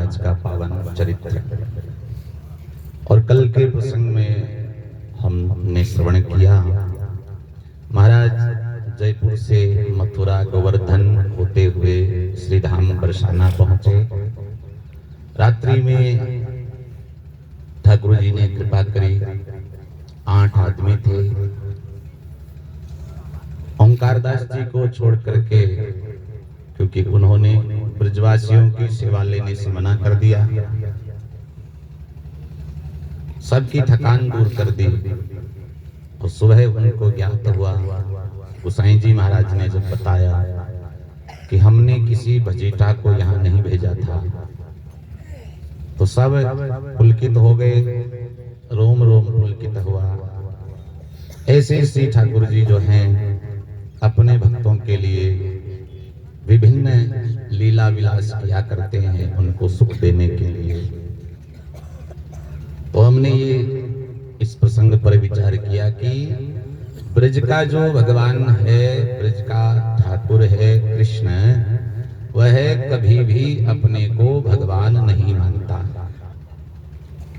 महाराज का पावन चरित्र। और कल के प्रसंग में हमने श्रवण किया, महाराज जयपुर से मथुरा गोवर्धन होते हुए श्री धाम बरसाना पहुंचे। रात्रि में ठाकुर जी ने कृपा करी, 8 आदमी थे। ओंकारदास जी को छोड़ करके, क्योंकि उन्होंने ब्रजवासियों की सेवा लेने से मना कर दिया, सबकी थकान दूर कर दी। और सुबह उनको ज्ञात हुआ, गोसाई जी महाराज ने जब बताया कि हमने किसी भजीटा को यहाँ नहीं भेजा था, तो सब पुलकित हो गए, रोम रोम पुलकित हुआ। ऐसे श्री ठाकुर जी जो हैं अपने भक्तों के लिए विभिन्न लीला विलास किया करते हैं, उनको सुख देने के लिए। तो हमने ये इस प्रसंग पर विचार किया कि ब्रज का जो भगवान है, ब्रज का ठाकुर है कृष्ण, वह कभी भी अपने को भगवान नहीं मानता।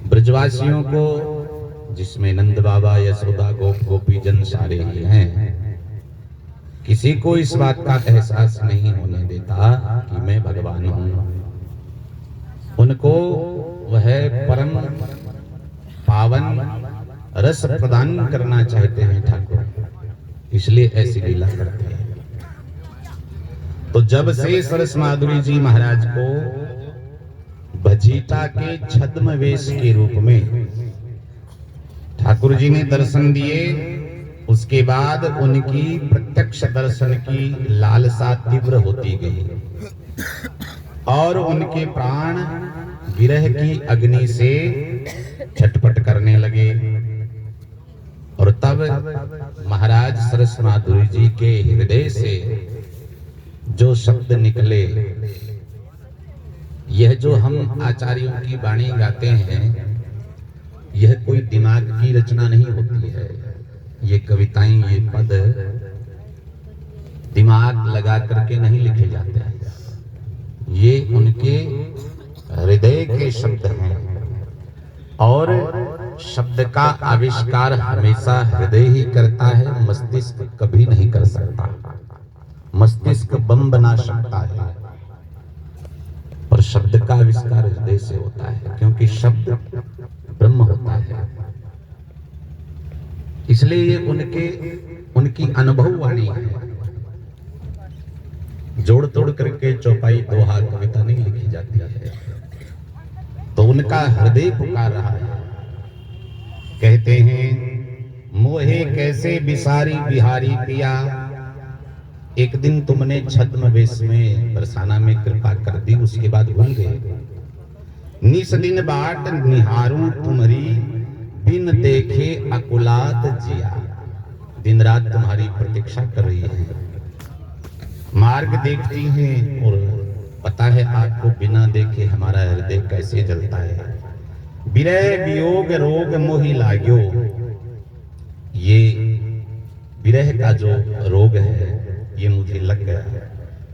ब्रजवासियों को, जिसमें नंद बाबा, यशोदा, गोप गोपीजन सारे ही हैं, किसी को इस बात का एहसास नहीं होने देता कि मैं भगवान हूं। उनको वह परम पावन रस प्रदान करना चाहते हैं ठाकुर, इसलिए ऐसी लीला करते हैं। तो जब से सरस माधुरी जी महाराज को भजीटा के छद्म वेश के रूप में ठाकुर जी ने दर्शन दिए, उसके बाद उनकी प्रत्यक्ष दर्शन की लालसा तीव्र होती गई और उनके प्राण विरह की अग्नि से छटपट करने लगे। और तब महाराज सरस माधुरी जी के हृदय से जो शब्द निकले, यह जो हम आचार्यों की वाणी गाते हैं, यह कोई दिमाग की रचना नहीं होती है। ये कविताएं, ये पद दिमाग लगा करके नहीं लिखे जाते हैं, ये उनके हृदय के शब्द हैं। और शब्द का आविष्कार हमेशा हृदय ही करता है, मस्तिष्क कभी नहीं कर सकता। मस्तिष्क बम बना सकता है, पर शब्द का आविष्कार हृदय से होता है, क्योंकि शब्द ब्रह्म होता है। इसलिए ये उनकी अनुभव वाणी है। जोड़ तोड़ करके चौपाई दोहा कविता नहीं लिखी जाती है। तो उनका हृदय पुकार रहा है। कहते हैं, मोहे कैसे बिसारी बिहारी पिया, एक दिन तुमने छद्म वेश में बरसाना में कृपा कर दी, उसके बाद भूल गए। निस दिन बाट निहारूं तुम्हारी, बिन देखे अकुलात जिया। दिन रात तुम्हारी प्रतीक्षा कर रही है, मार्ग देखती हैं और पता है आपको, बिना देखे हमारा हृदय कैसे जलता है। विरह वियोग रोग मोहि लाग्यो, ये विरह का जो रोग है ये मुझे लग गया।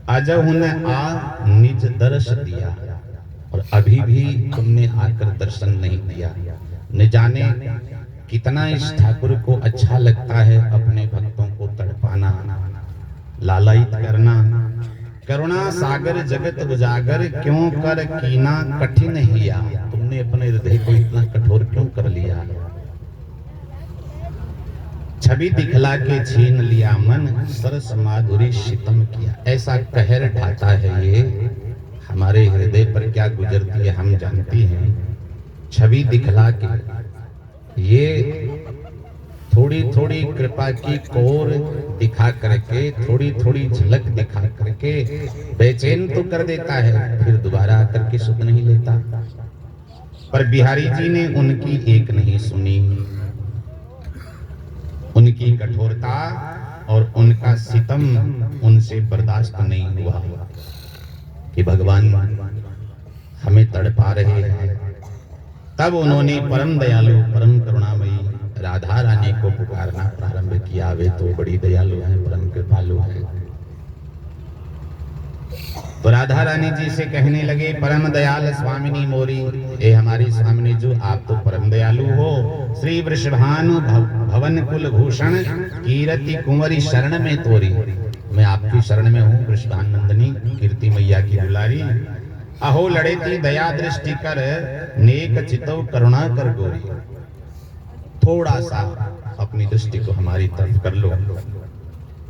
आज उन्हें आ निज दर्श दिया, और अभी भी तुमने आकर दर्शन नहीं दिया। न जाने कितना इस ठाकुर को अच्छा लगता है अपने भक्तों को तड़पाना, लालायित करना। करुणा सागर जगत उजागर, क्यों कर कीना कठिन हिया। तुमने अपने हृदय को इतना कठोर क्यों कर लिया। छवि दिखला के छीन लिया मन, सरस माधुरी सितम किया। ऐसा कहर ढाता है ये, हमारे हृदय पर क्या गुजरती है हम जानती हैं। छवि दिखला के, ये थोड़ी थोड़ी कृपा की कोर दिखा करके, थोड़ी थोड़ी झलक दिखा करके बेचैन तो कर देता है, फिर दोबारा आकर के सुध नहीं लेता। पर बिहारी जी ने उनकी एक नहीं सुनी। उनकी कठोरता और उनका सितम उनसे बर्दाश्त नहीं हुआ कि भगवान हमें तड़पा रहे हैं। तब उन्होंने परम दयालु, परम करुणामयी राधा रानी को पुकारना प्रारंभ किया। वे तो बड़ी दयालु हैं, परम कृपालु हैं। तो राधा रानी जी से कहने लगे, परम दयाल स्वामिनी मोरी, ए हमारी स्वामिनी जो आप तो परम दयालु हो। श्री वृषभानु भवन कुल भूषण कीरति कुंवरी शरण में तोरी, मैं आपकी शरण में हूँ वृषभान नंदनी कीर्ति मैया की दुलारी। अहो लड़ेती दया दृष्टि कर नेक चितव करुणा कर गोरी, थोड़ा सा अपनी दृष्टि को हमारी तरफ कर लो।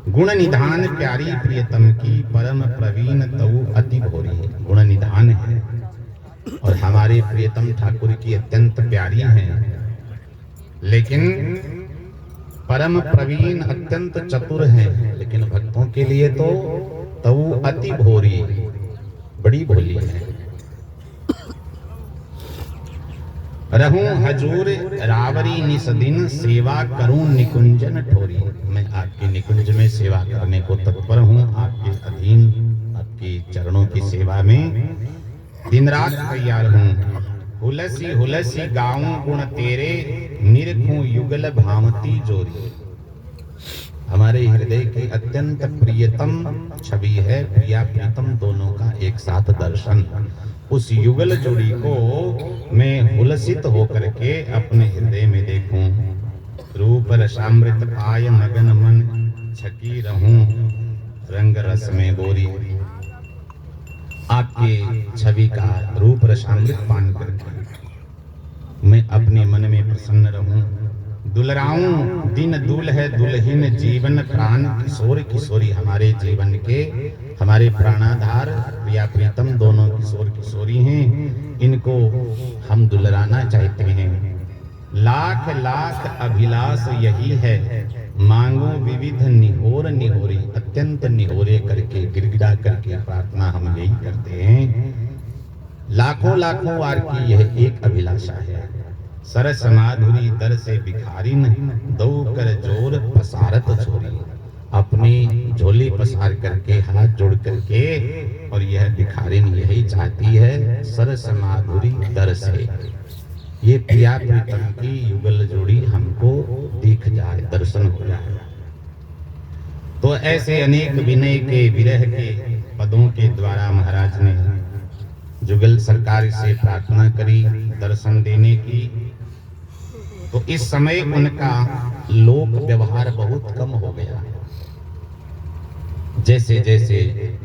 गुण निधान प्यारी प्रियतम की परम प्रवीण तऊ अति भोरी, गुण निधान है और हमारे प्रियतम ठाकुर की अत्यंत प्यारी हैं, लेकिन परम प्रवीण अत्यंत चतुर हैं, लेकिन भक्तों के लिए तो तऊ अति भोरी, बड़ी भोली है। रहूं हजूर रावरी निसदिन सेवा करूं निकुंजन ठोरी, मैं आपके निकुंज में सेवा करने को तत्पर हूं, आपके अधीन आपके चरणों की सेवा में दिन रात तैयार हूं। हुलसी हुलसी गाऊं गुण तेरे निरखूं युगल भावती जोरी, हमारे हृदय की अत्यंत प्रियतम छवि है, प्रिया प्रीतम दोनों का एक साथ दर्शन। उस युगल जोड़ी को मैं हुलसित होकर के अपने हृदय में देखूं। रूप रसामृत पाय मगन मन छकी रहूं रंग रस में बोरी, आपके छवि का रूप रसामृत पान करके मैं अपने मन में प्रसन्न रहूं। दुलराऊं दिन दुल है दुल्हिन जीवन प्राण किशोर किशोरी, हमारे जीवन के हमारे प्राणाधार प्रिया प्रीतम दोनों किशोर किशोरी हैं, इनको हम दुलराना चाहते हैं। लाख लाख अभिलाष यही है मांगो विविध निहोर निहोरी, अत्यंत निहोरे करके गिड़गिड़ा करके प्रार्थना हम यही करते हैं। लाखों लाखों वार की यह एक अभिलाषा है, सरस माधुरी दर से भिखारिन दो कर जोर पसारत छोरी, अपनी झोली पसार करके हाथ जोड़ करके, और यह भिखारिन यही चाहती है सरस माधुरी दर से, ये प्रिया प्रीतम की युगल जोड़ी हमको दिख जाए, दर्शन हो जाए। तो ऐसे अनेक विनय के विरह के पदों के द्वारा महाराज ने जुगल सरकार से प्रार्थना करी दर्शन देने की। तो इस समय उनका लोक व्यवहार बहुत कम हो गया। जैसे जैसे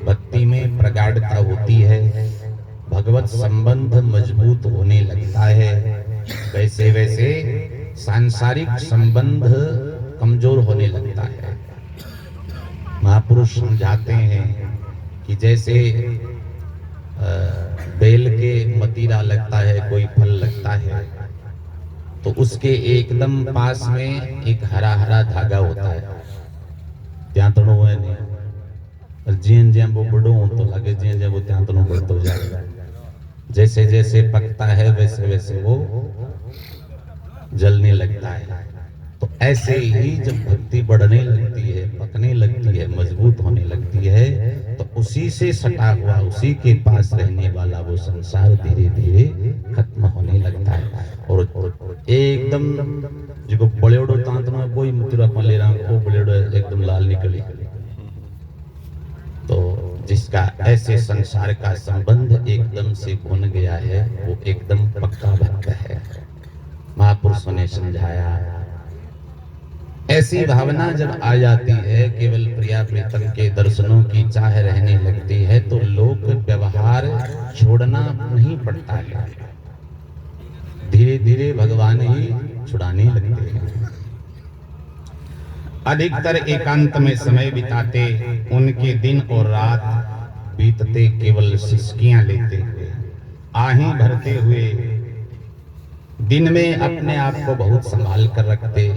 भक्ति में प्रगाढ़ता होती है, भगवत संबंध मजबूत होने लगता है, वैसे वैसे सांसारिक संबंध कमजोर होने लगता है। महापुरुष समझाते हैं कि जैसे बेल के मतीरा लगता है, कोई फल लगता है, तो उसके एकदम पास में एक हरा हरा धागा होता है, ત્યાં તણો હોય ને, જ્યાં જ્યાં वो बड़ो हो तो लगे ज्यां ज्यां वो ત્યાં तणो बढ़तो जाए। जैसे जैसे पकता है वैसे वैसे वो जलने लगता है। तो ऐसे ही जब भक्ति बढ़ने लगती है, पकने लगती है, मजबूत होने लगती है, तो उसी से सटा हुआ, उसी के पास रहने वाला वो संसार धीरे धीरे खत्म होने लगता है। और एकदम जो बड़ेड़ो तांतना कोई मुतिरा पाले राम को बड़ेड़ो एकदम लाल निकली, तो जिसका ऐसे संसार का संबंध एकदम से भून गया है, वो एकदम पक्का भक्त है। महापुरुषों ने समझाया, ऐसी भावना जब आ जाती है, केवल प्रिया प्रीतम के दर्शनों की चाह रहने लगती है, तो लोक व्यवहार छोड़ना नहीं पड़ता है, धीरे धीरे भगवान ही छुड़ाने लगते हैं। अधिकतर एकांत में समय बिताते, उनके दिन और रात बीतते केवल सिसकियां लेते हुए, आहें भरते हुए, दिन में अपने आप को बहुत संभाल कर रखते,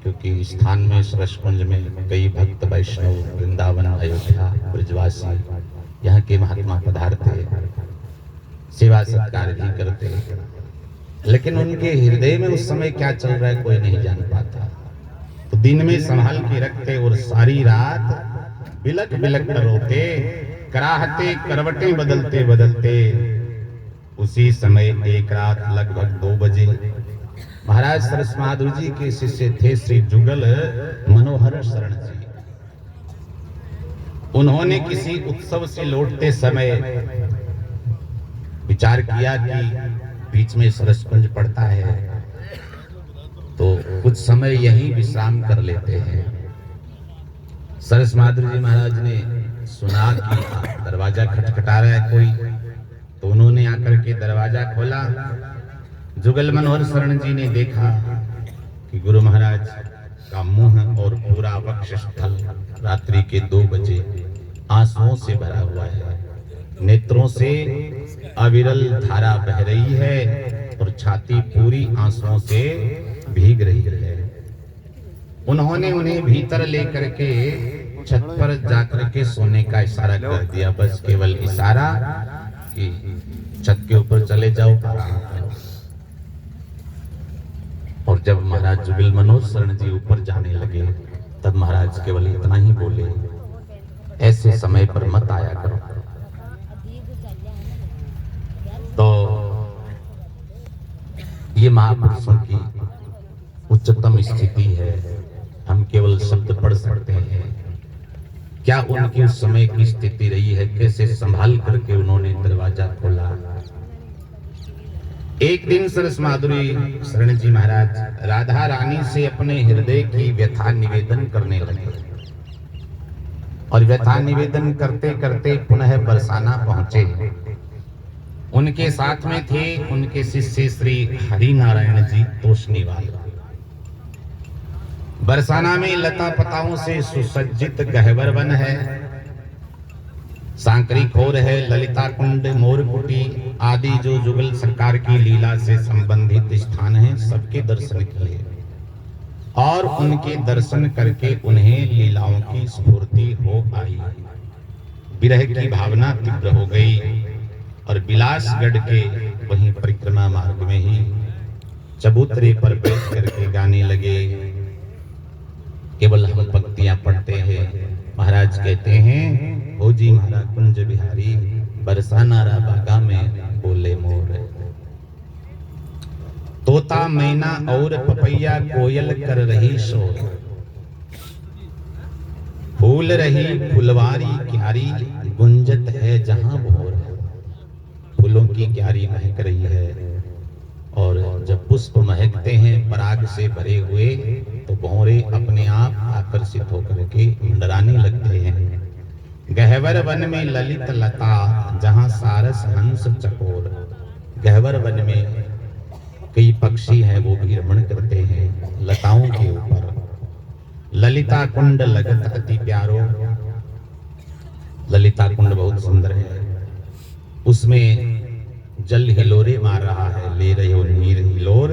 क्योंकि स्थान में सरसकुंज में कई भक्त वैष्णव, वृंदावन, अयोध्या, ब्रजवासी यहाँ के महात्मा पधारते, सेवा सत्कार भी करते, लेकिन उनके हृदय में उस समय क्या चल रहा है कोई नहीं जान पाता। तो दिन में संभाल के रखते और सारी रात बिलक बिलक कर रोते, कराहते, करवटें बदलते बदलते। उसी समय एक रात लगभग 2 बजे महाराज सरस माधुर जी के शिष्य थे श्री जुगल मनोहर शरण जी, उन्होंने किसी उत्सव से लौटते समय विचार किया कि बीच में सरसकुंज पड़ता है तो कुछ समय यहीं विश्राम कर लेते हैं। सरस माधुरी जी महाराज ने सुना कि दरवाजा खटखटा रहा है कोई, तो उन्होंने आकर के दरवाजा खोला। जुगल मनोहर शरण जी ने देखा कि गुरु महाराज का मुंह और पूरा वक्षस्थल रात्रि के 2 बजे आंसुओं से भरा हुआ है, नेत्रों से अविरल धारा बह रही है और छाती पूरी आंसुओं से भीग रही है। उन्होंने उन्हें भीतर लेकर के छत पर जाकर के सोने का इशारा कर दिया, बस केवल इशारा कि छत के ऊपर चले जाओ आराम करो। और जब महाराज जुगल मनोहर शरण जी ऊपर जाने लगे तब महाराज केवल इतना ही बोले, ऐसे समय पर मत आया करो। तो ये महापुरुषों की उच्चतम स्थिति है। हम केवल शब्द पढ़ सकते हैं, क्या उनकी उस समय की स्थिति रही है, कैसे संभाल करके उन्होंने दरवाजा खोला। एक दिन सरस माधुरी शरण जी महाराज राधा रानी से अपने हृदय की व्यथा निवेदन करने लगे और व्यथा निवेदन करते करते पुनः बरसाना पहुंचे। उनके साथ में थे उनके शिष्य श्री हरि नारायण जी तोषनीवाल। बरसाना में लता पताओं से सुसज्जित गहवर वन है, सांकरी खोर है, ललिता कुंड, मोरकुटी आदि जो जुगल सरकार की लीला से संबंधित स्थान हैं, सबके दर्शन किए और उनके दर्शन करके उन्हें लीलाओं की स्फूर्ति हो आई। विरह की भावना तीव्र हो गई और बिलासगढ़ के वहीं परिक्रमा मार्ग में ही चबूतरे पर बैठ करके गाने लगे। केवल हम पंक्तियां पढ़ते हैं। महाराज कहते हैं, ओ जी महाराज कुंज बिहारी बरसाना रा बागा में बोले मोर, तोता मैना और पपैया कोयल कर रही शोर, फूल रही फुलवारी क्यारी गुंजत है जहां भोर। फूलों की क्यारी महक रही है और जब पुष्प महकते हैं पराग से भरे हुए तो भौरे अपने आप आकर्षित होकर के मंडराने लगते हैं। गहवर वन में ललित लता जहां सारस हंस चकोर। गहवर वन में कई पक्षी हैं वो भी रमण करते हैं लताओं के ऊपर। ललिता कुंड लगत अति प्यारो। ललिता कुंड बहुत सुंदर है, उसमें जल हिलोरे मार रहा है, ले रहे हो नीर हिलोर।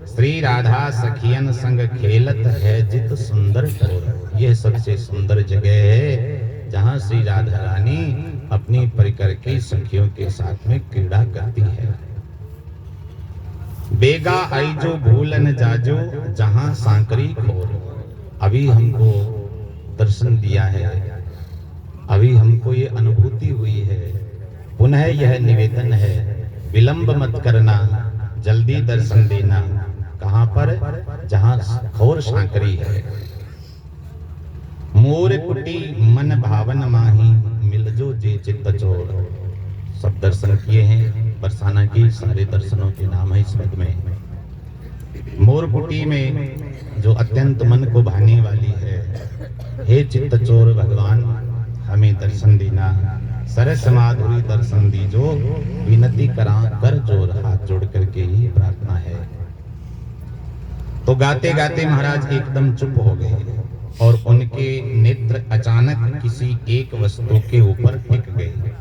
श्री राधा सखियन संग खेलत है जित सुंदर ठोर। यह सबसे सुंदर जगह है जहां श्री राधा रानी अपनी परिकर की सखियों के साथ में क्रीड़ा करती है। बेगा आई जो भूलन जाजो जहां सांकरी खोर। अभी हमको दर्शन दिया है, अभी हमको ये अनुभूति हुई है। पुनः यह निवेदन है, विलंब मत करना, जल्दी दर्शन देना। कहां पर? जहां खोर सांकरी है। मोर कुटी मन भावन माही मिलजो जे चित्त चोर। सब दर्शन किए हैं, बरसाना की सारे दर्शनों के नाम है इस पद में। मोर कुटी में जो अत्यंत मन को भाने वाली है, हे चित्त चोर भगवान हमें दर्शन देना। सरस माधुरी दर्शन दीजो, विनती करा कर जोर। हाथ जोड़ करके ही प्रार्थना है। तो गाते गाते महाराज एकदम चुप हो गए और उनके नेत्र अचानक किसी एक वस्तु के ऊपर टिक गए।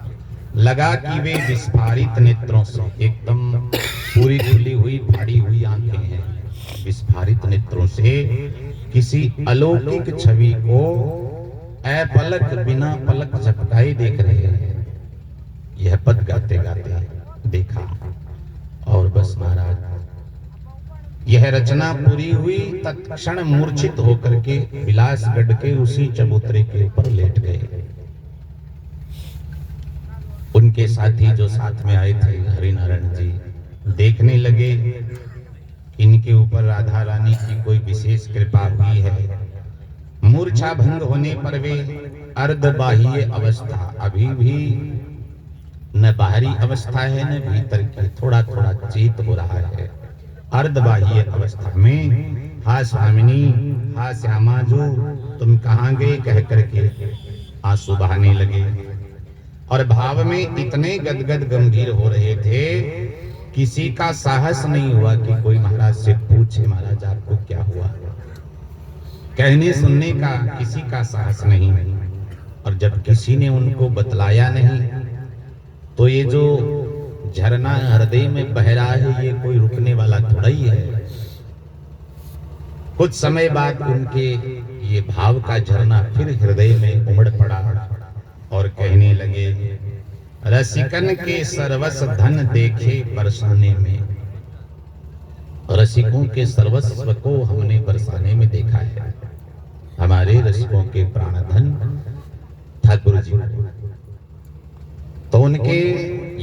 लगा कि वे विस्फारित नेत्रों से, एकदम पूरी खुली हुई फाड़ी हुई आंखें हैं, विस्फारित नेत्रों से किसी अलौकिक छवि को अपलक बिना पलक झपकाए देख रहे हैं। यह पद गाते गाते देखा और बस महाराज यह रचना पूरी हुई तत्क्षण मूर्छित होकर के बिलासगढ़ के उसी चबूतरे के ऊपर लेट गए। उनके साथी जो साथ में आए थे हरिनारायण जी देखने लगे इनके ऊपर राधा रानी की कोई विशेष कृपा हुई है। मूर्छा भंग होने पर वे अर्धबाह्य अवस्था, अभी भी न बाहरी अवस्था है न भीतर की, थोड़ा थोड़ा चेत हो रहा है। अर्धबाह्य अवस्था में हा स्वामिनी, हा श्यामा जो तुम कहाँ गए कह करके आंसू बहाने लगे और भाव में इतने गदगद गंभीर हो रहे थे, किसी का साहस नहीं हुआ कि कोई महाराज से पूछे महाराज आपको क्या हुआ। कहने सुनने का किसी का साहस नहीं, और जब किसी ने उनको बतलाया नहीं तो ये जो झरना हृदय में बह रहा है ये कोई रुकने वाला थोड़ा ही है। कुछ समय बाद उनके ये भाव का झरना फिर हृदय में उमड़ पड़ा और कहने लगे, रसिकन के सर्वस धन देखे बरसाने में। रसिकों के सर्वस्व को हमने बरसाने में देखा है, हमारे रसिकों के प्राणधन ठाकुर जी। तो उनके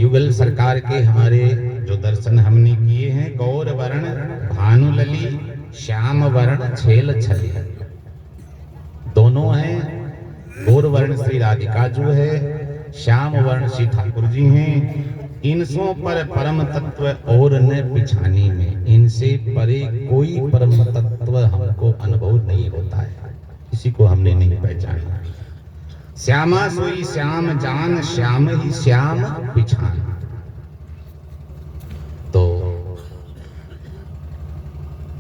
युगल सरकार के हमारे जो दर्शन हमने किए हैं, गौर वर्ण भानुलली श्याम वर्ण छेल छली, दोनों हैं। गौर वर्ण श्री राधिका जो है, श्याम वर्ण श्री ठाकुर जी हैं। इनसों पर परम तत्व और न पिछानी में, इनसे परे कोई परम तत्व हमको अनुभव नहीं होता है, किसी को हमने नहीं पहचाना। श्यामा सोई श्याम जान, श्याम ही श्याम पिछान। तो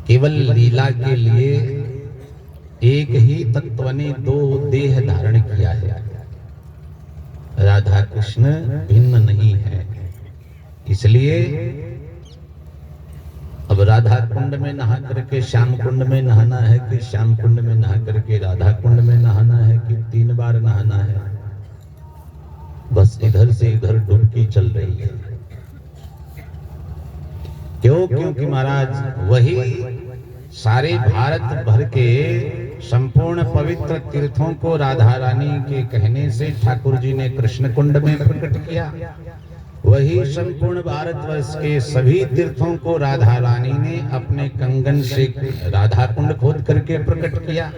केवल लीला के लिए एक ही तत्व ने दो देह धारण किया है, राधा कृष्ण भिन्न नहीं है। इसलिए अब राधा कुंड में नहा करके श्याम कुंड में नहाना है कि श्याम कुंड में नहा करके राधा कुंड में नहाना है कि 3 बार नहाना है, बस इधर से इधर डुबकी चल रही है। क्यों? क्योंकि महाराज वही सारे भारत भर के संपूर्ण पवित्र तीर्थों को राधा रानी के कहने से ठाकुर जी ने कृष्ण कुंड में प्रकट किया, वही संपूर्ण भारतवर्ष के सभी तीर्थों को राधा रानी ने अपने कंगन से राधा कुंड खोद करके प्रकट किया।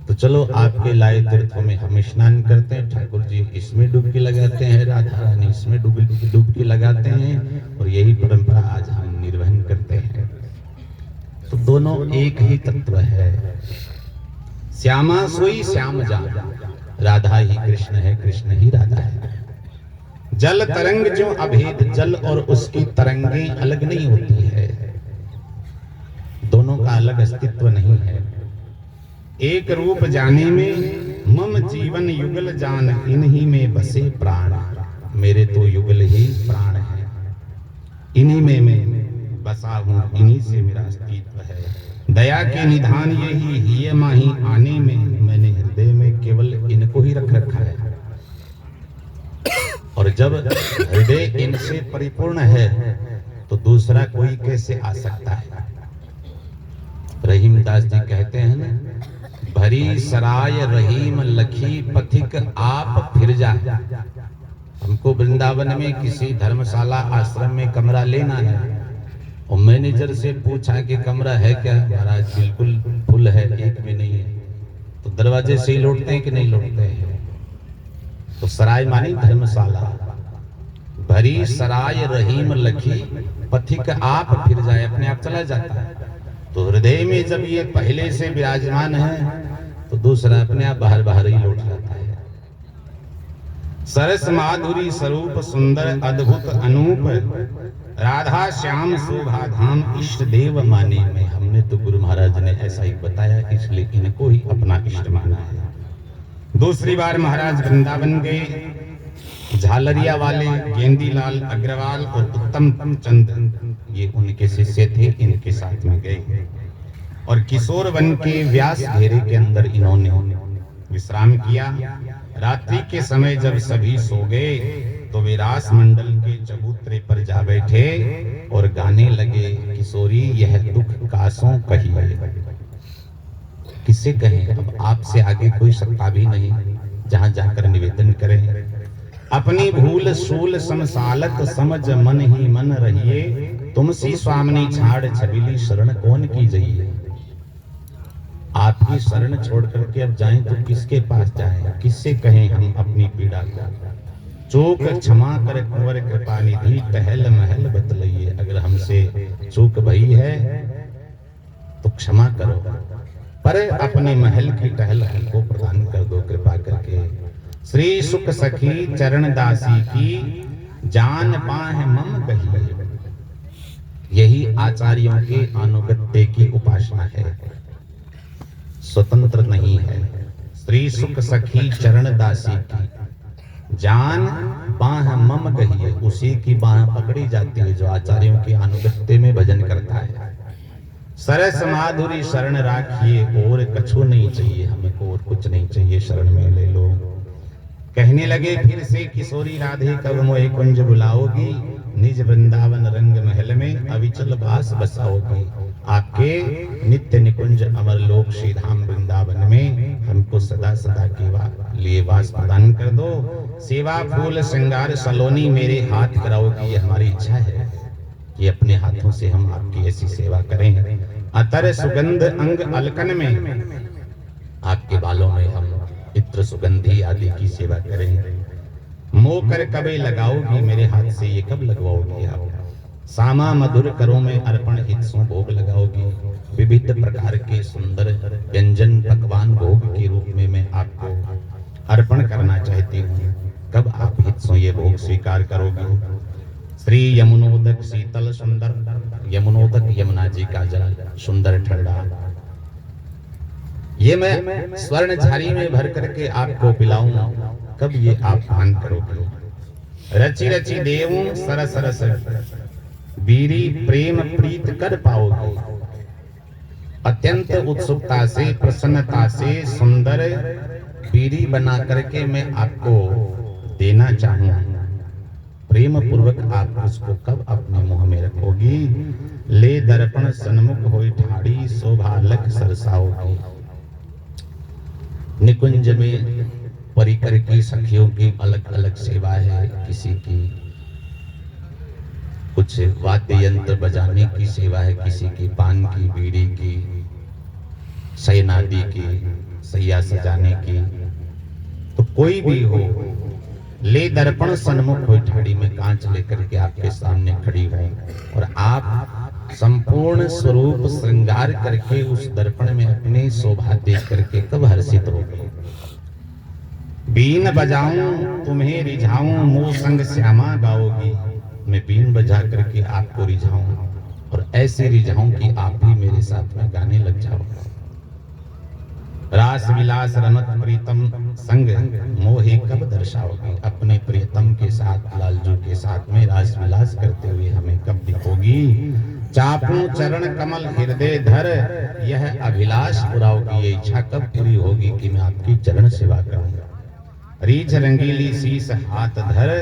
तो चलो आपके लाए तीर्थों में हम स्नान करते हैं, ठाकुर जी इसमें डुबकी लगाते हैं, राधा रानी इसमें डुबकी लगाते हैं, और यही परंपरा आज हम निर्वहन करते हैं। तो दोनों एक ही तत्व है। श्यामा सोई श्याम जान, राधा ही कृष्ण है, कृष्ण ही राधा है। जल तरंग जो अभेद, जल और उसकी तरंगें अलग नहीं होती है, दोनों का अलग अस्तित्व नहीं है। एक रूप जाने में मम जीवन युगल जान, इन्हीं में बसे प्राण, मेरे तो युगल ही प्राण है, इन्हीं में मैं बसा हूं, इन्हीं से मेरा अस्तित्व है। दया के निधान यही हिय माही आने में, मैंने हृदय में केवल इनको ही रख रखा है। और जब हृदय इनसे परिपूर्ण है तो दूसरा कोई कैसे आ सकता है। रहीमदास जी कहते हैं ना, भरी सराय रहीम लखी पथिक आप फिर जा। हमको वृंदावन में किसी धर्मशाला आश्रम में कमरा लेना है, और मैनेजर से पूछा कि कमरा है क्या? महाराज बिल्कुल फुल है, एक भी नहीं है। तो दरवाजे से ही लौटते हैं कि नहीं लौटते हैं? तो सराय मानी धर्मशाला। भरी सराय रहीम लखी पथिक आप फिर जाए, अपने आप चला जाता है। तो हृदय में जब ये पहले से विराजमान है तो दूसरा अपने आप बाहर बाहर ही लौट जाता है। सरस माधुरी स्वरूप सुंदर अद्भुत अनूप, राधा श्याम शोभा धाम इष्ट देव माने में। हमने तो गुरु महाराज ने ऐसा ही बताया, इसलिए इनको ही अपना इष्ट माना है। दूसरी बार महाराज वृंदावन गए, झालरिया वाले गेंदीलाल अग्रवाल और उत्तम चंद ये उनके शिष्य थे, इनके साथ में गए और किशोर वन के व्यास घेरे के अंदर इन्होंने विश्राम किया। रात्रि के समय जब सभी सो गए तो वे रास मंडल के चबूतरे पर जा बैठे और गाने लगे, किशोरी यह दुख कासों कहिए। किससे कहें? अब आपसे आगे कोई सत्ता भी नहीं, जहां जाकर निवेदन करें। अपनी भूल सूल समसालत समझ मन ही मन रहिए, तुमसी स्वामिनी छाड़ छबिली शरण कौन की जइए। आपकी शरण छोड़ करके अब जाएं तो किसके पास जाएं, किससे कहें हम अपनी पीड़ा को। चूक क्षमा कर कुंवर कृपा निधि, टहल महल बतलाइए। अगर हमसे चूक भई है तो क्षमा करो, पर अपने महल की टहल हमको प्रदान कर दो कृपा करके। श्री सुख सखी चरण दासी की, जान पाह मम कही। यही आचार्यों के अनुगत्य की उपासना है, स्वतंत्र नहीं है। श्री सुख सखी चरण दासी की, जान बाह मम कहिए। उसी की बाह पकड़ी जाती है जो आचार्यों के अनुगत्य में भजन करता है। सरस माधुरी शरण राखिए, और कछु नहीं चाहिए हमको, और कुछ नहीं चाहिए, शरण में ले लो। कहने लगे फिर से किशोरी राधे, कब मोहे कुंज बुलाओगी, निज वृंदावन रंग महल में अविचल वास बसाओगी। आपके नित्य निकुंज अमर लोक श्री धाम वृंदावन में हमको सदा सदा के लिए वास प्रदान कर दो। सेवा फूल श्रृंगार सलोनी मेरे हाथ कराओगी, ये हमारी इच्छा है कि अपने हाथों से हम आपकी ऐसी सेवा करें। अतर सुगंध अंग अलकन में, आपके बालों में हम इत्र सुगंधी आदि की सेवा करें। मोह कर कबे लगाओगी, मेरे हाथ से ये कब लगवाओगी आप। सामा मधुर करो में अर्पण हितसों भोग लगाओगी। विविध प्रकार के सुंदर व्यंजन पकवान भोग के रूप में मैं आपको अर्पण करना चाहती हूँ, कब आप हितसों ये भोग स्वीकार करोगे। श्री यमुनोदक शीतल सुंदर, यमुनोदक यमुना जी का जल सुंदर ठंडा, ये मैं स्वर्ण झारी में भर करके आपको पिलाऊं, कब ये आप पान करोगे। रचि रचि देवों सरस रस बीरी प्रेम प्रीत कर पाओगे। अत्यंत उत्सुकता से प्रसन्नता से सुंदर बीरी बना करके मैं आपको देना चाहूं, प्रेम पूर्वक आप उसको कब अपने मुंह में रखोगी। ले दर्पण सन्मुख होई ठाड़ी, शोभालक सरसाओगी। निकुंज में परिकर की सखियों की अलग अलग सेवा है, किसी की कुछ वाद्य यंत्र बजाने की सेवा है, किसी की पान की बीड़ी की, शयनादि की, सैया सजाने की। तो कोई भी हो, ले दर्पण सन्मुख हो ठाड़ी में कांच लेकर के आपके सामने खड़ी हो और आप संपूर्ण स्वरूप श्रृंगार करके उस दर्पण में अपने शोभा देख करके कब हर्षित होगे। बीन बजाऊं तुम्हें रिझाऊं, मोह संग श्यामा गाओगी। मैं बीन बजा करके आपको रिझाऊं और ऐसे रिझाऊं कि आप भी मेरे साथ में गाने लग जाओ। रास विलास रमत प्रीतम संग, मोहे कब दर्शाओगी। अपने प्रियतम के साथ, लालजू के साथ में रास विलास करते हुए हमें कब दिखोगी। चापूं चरण कमल हृदय धर, यह अभिलाष पुराओगी। ये इच्छा कब पूरी होगी कि मैं आपकी चरण सेवा करूंगा। रीझ रंगीली शीस हाथ धर,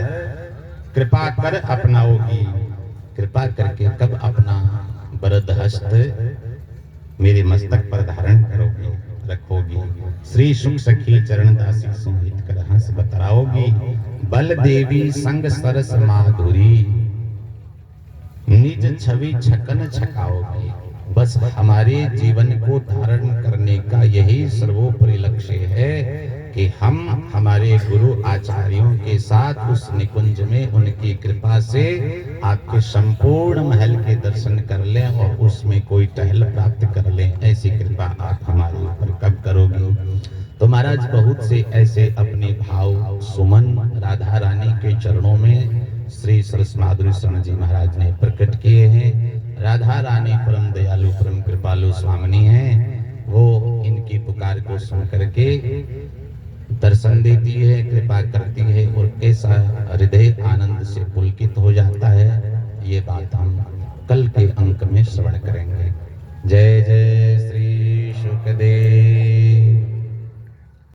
कृपा कर अपनाओगी। कृपा करके कब अपना वरद हस्त मेरे मस्तक पर धारण करोगी, रखोगी। श्री सुख सखी चरण दासी सुहित कर हंस बतराओगी। बल देवी संग सरस माधुरी, निज छवि छकन छकाओगी। बस हमारे जीवन को धारण करने का यही सर्वोपरि लक्ष्य है कि हम हमारे गुरु आचार्यों के साथ उस निकुंज में उनकी कृपा से आपके संपूर्ण महल के दर्शन कर लें और उसमें कोई टहल प्राप्त कर लें। ऐसी कृपा आप हमारे ऊपर कब करोगे। तो महाराज बहुत से ऐसे अपने भाव सुमन राधा रानी के चरणों में श्री सरस माधुरी शरण जी महाराज ने प्रकट किए हैं। राधा रानी परम दयालु परम कृपालु स्वामिनी हैं। वो इनकी पुकार को सुन करके दर्शन देती है, कृपा करती है और कैसा हृदय आनंद से पुलकित हो जाता है, ये बात हम कल के अंक में श्रवण करेंगे। जय जय